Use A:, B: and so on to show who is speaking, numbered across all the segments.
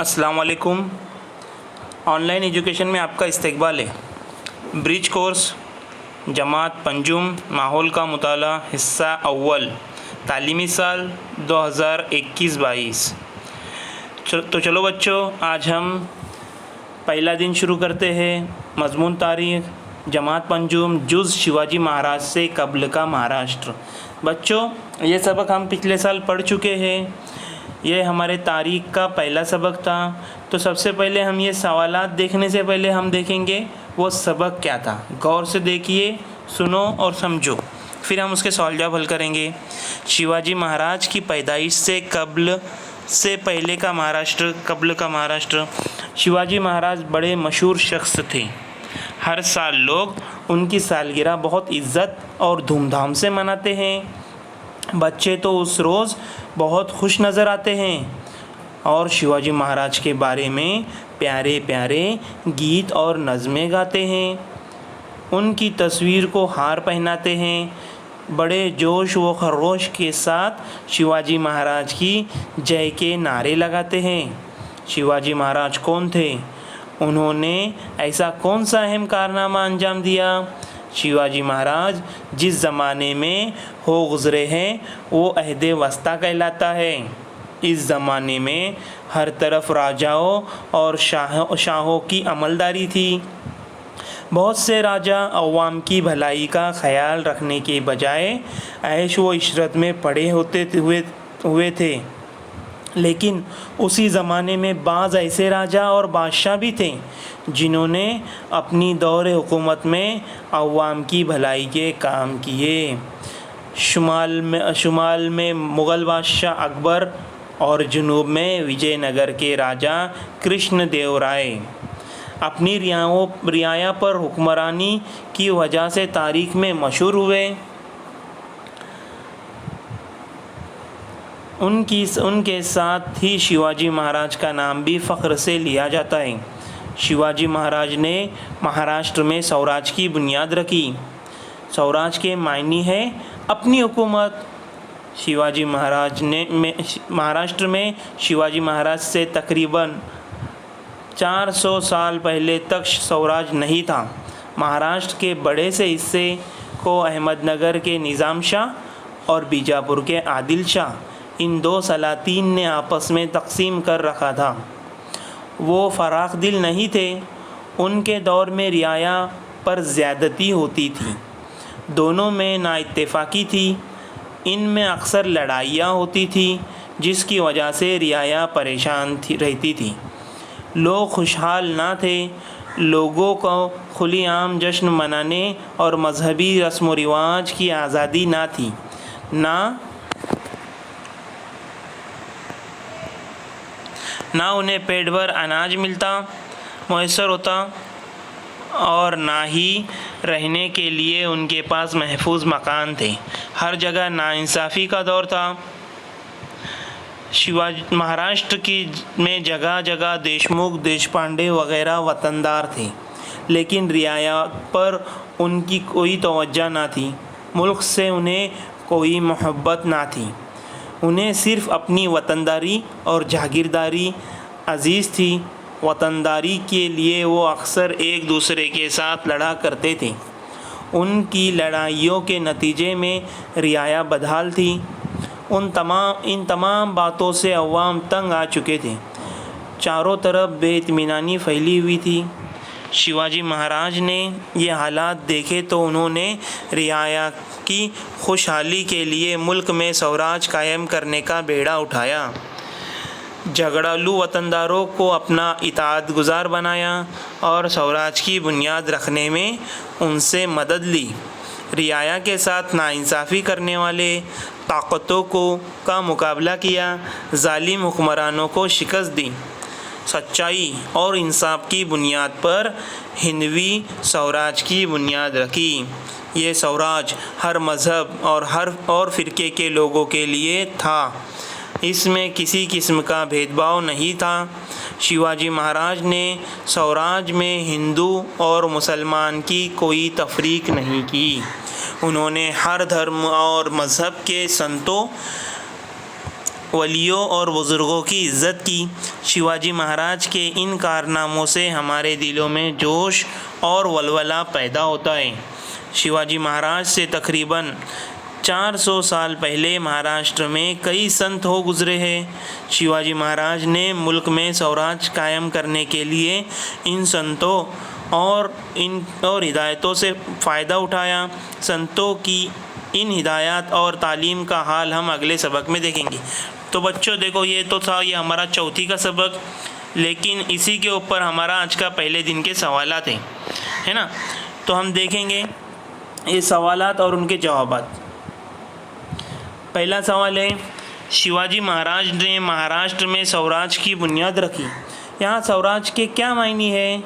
A: अस्सलाम वालेकुम। Online education में आपका इस्तकबाल है। ब्रिज कोर्स जमात पंजुम माहौल का मुताला हिस्सा अव्वल तालीमी साल 2021-22। तो चलो बच्चों, आज हम पहला दिन शुरू करते हैं। मज़मून तारीख़ जमात पंजुम जुज़ शिवाजी महाराज से कब्ल का महाराष्ट्र। बच्चों, ये सबक हम पिछले साल पढ़ चुके हैं। ये हमारे तारीख़ का पहला सबक था। तो सबसे पहले हम ये सवालात देखने से पहले हम देखेंगे वो सबक क्या था। गौर से देखिए, सुनो और समझो, फिर हम उसके सवाल जवाब हल करेंगे। शिवाजी महाराज की पैदाइश से कब्ल से पहले का महाराष्ट्र, कब्ल का महाराष्ट्र। शिवाजी महाराज बड़े मशहूर शख्स थे। हर साल लोग उनकी सालगिरह बहुत इज़्ज़त और धूमधाम से मनाते हैं। बच्चे तो उस रोज़ बहुत खुश नज़र आते हैं और शिवाजी महाराज के बारे में प्यारे प्यारे गीत और नज़में गाते हैं। उनकी तस्वीर को हार पहनाते हैं। बड़े जोश व खरोश के साथ शिवाजी महाराज की जय के नारे लगाते हैं। शिवाजी महाराज कौन थे? उन्होंने ऐसा कौन सा अहम कारनामा अंजाम दिया? शिवाजी महाराज जिस ज़माने में हो गुज़रे हैं वो अहदे वस्ता कहलाता है। इस ज़माने में हर तरफ राजाओं और शाहों की अमलदारी थी। बहुत से राजा अवाम की भलाई का ख्याल रखने के बजाय ऐश व इशरत में पड़े हुए थे। लेकिन उसी ज़माने में बाज़ ऐसे राजा और बादशाह भी थे जिन्होंने अपनी दौर हुकूमत में अवाम की भलाई के काम किए। शुमाल में मुग़ल बादशाह अकबर और जुनूब में विजयनगर के राजा कृष्णदेव राय अपनी रियाया पर हुक्मरानी की वजह से तारीख़ में मशहूर हुए। उनके साथ ही शिवाजी महाराज का नाम भी फ़ख्र से लिया जाता है। शिवाजी महाराज ने महाराष्ट्र में स्वराज की बुनियाद रखी। स्वराज के मायने है अपनी हुकूमत। शिवाजी महाराज ने महाराष्ट्र में शिवाजी महाराज से तकरीबन 400 साल पहले तक स्वराज नहीं था। महाराष्ट्र के बड़े से हिस्से को अहमदनगर के निज़ाम शाह और बीजापुर के आदिल शाह, इन दो सलातीन ने आपस में तकसीम कर रखा था। वो फराख दिल नहीं थे। उनके दौर में रियाया पर ज़्यादती होती थी। दोनों में नाइत्तेफाकी थी। इनमें अक्सर लड़ाइयाँ होती थी जिसकी वजह से रियाया परेशान रहती थी। लोग खुशहाल ना थे। लोगों को खुलेआम जश्न मनाने और मजहबी रस्म व रिवाज की आज़ादी ना थी। ना उन्हें पेट भर अनाज मैसर होता और ना ही रहने के लिए उनके पास महफूज मकान थे। हर जगह नाइंसाफ़ी का दौर था। शिवाजी महाराष्ट्र में जगह जगह देशमुख, देशपांडे वगैरह वतनदार थे, लेकिन रियाया पर उनकी कोई तवज्जो ना थी। मुल्क से उन्हें कोई मोहब्बत ना थी। उन्हें सिर्फ़ अपनी वतनदारी और जागीरदारी अज़ीज़ थी। वतनदारी के लिए वो अक्सर एक दूसरे के साथ लड़ा करते थे। उनकी लड़ाइयों के नतीजे में रियाया बदहाल थी। इन तमाम बातों से अवाम तंग आ चुके थे। चारों तरफ बेइत्मीनानी फैली हुई थी। शिवाजी महाराज ने ये हालात देखे तो उन्होंने रियाया की खुशहाली के लिए मुल्क में स्वराज कायम करने का बेड़ा उठाया। झगड़ालू वतनदारों को अपना इताअतगुज़ार बनाया और स्वराज की बुनियाद रखने में उनसे मदद ली। रियाया के साथ नाइंसाफ़ी करने वाले ताकतों का मुकाबला किया। जालिम हुक्मरानों को शिकस्त दी। सच्चाई और इंसाफ की बुनियाद पर हिंदवी स्वराज की बुनियाद रखी। ये स्वराज हर मज़हब और फ़िरके के लोगों के लिए था। इसमें किसी किस्म का भेदभाव नहीं था। शिवाजी महाराज ने स्वराज में हिंदू और मुसलमान की कोई तफरीक नहीं की। उन्होंने हर धर्म और मज़हब के संतों, वलियों और बुज़ुर्गों की इज़्ज़त की। शिवाजी महाराज के इन कारनामों से हमारे दिलों में जोश और वलवला पैदा होता है। शिवाजी महाराज से तकरीबन 400 साल पहले महाराष्ट्र में कई संत हो गुजरे हैं। शिवाजी महाराज ने मुल्क में स्वराज कायम करने के लिए इन संतों और हिदायतों से फ़ायदा उठाया। संतों की इन हिदायत और तालीम का हाल हम अगले सबक में देखेंगे। तो बच्चों देखो, ये तो था ये हमारा चौथी का सबक, लेकिन इसी के ऊपर हमारा आज का पहले दिन के सवालात हैं, है ना। तो हम देखेंगे ये सवालात और उनके जवाबात। पहला सवाल है, शिवाजी महाराज ने महाराष्ट्र में स्वराज की बुनियाद रखी। यहाँ स्वराज के क्या मायने है?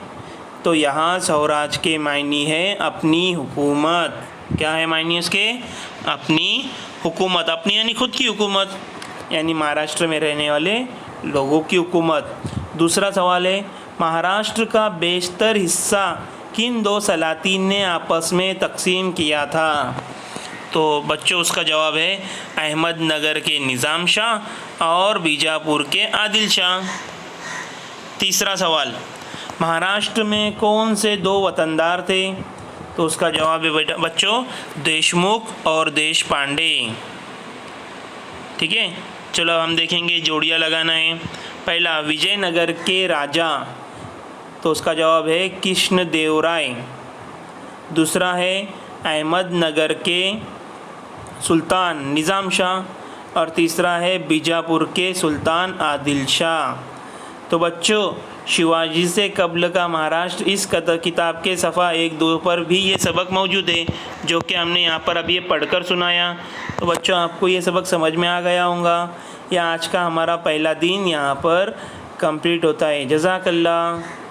A: तो यहाँ स्वराज के मायने है अपनी हुकूमत। क्या है मायने उसके? अपनी हुकूमत। अपनी यानी खुद की हुकूमत, यानी महाराष्ट्र में रहने वाले लोगों की हुकूमत। दूसरा सवाल है, महाराष्ट्र का बेशतर हिस्सा किन दो सलातीन ने आपस में तकसीम किया था? तो बच्चों उसका जवाब है अहमदनगर के निज़ाम शाह और बीजापुर के आदिल शाह। तीसरा सवाल, महाराष्ट्र में कौन से दो वतनदार थे? तो उसका जवाब है बच्चों देशमुख और देशपांडे। ठीक है, चलो हम देखेंगे, जोड़ियाँ लगाना है। पहला, विजयनगर के राजा, तो उसका जवाब है कृष्णदेवराय। दूसरा है अहमदनगर के सुल्तान निज़ाम शाह और तीसरा है बीजापुर के सुल्तान आदिल शाह। तो बच्चों शिवाजी से कब्ल का महाराष्ट्र इस किताब के सफ़ा 1-2 पर भी ये सबक मौजूद है, जो कि हमने यहाँ पर अभी ये पढ़कर सुनाया। तो बच्चों आपको ये सबक समझ में आ गया होगा। या आज का हमारा पहला दिन यहाँ पर कंप्लीट होता है। जज़ाकल्लाह।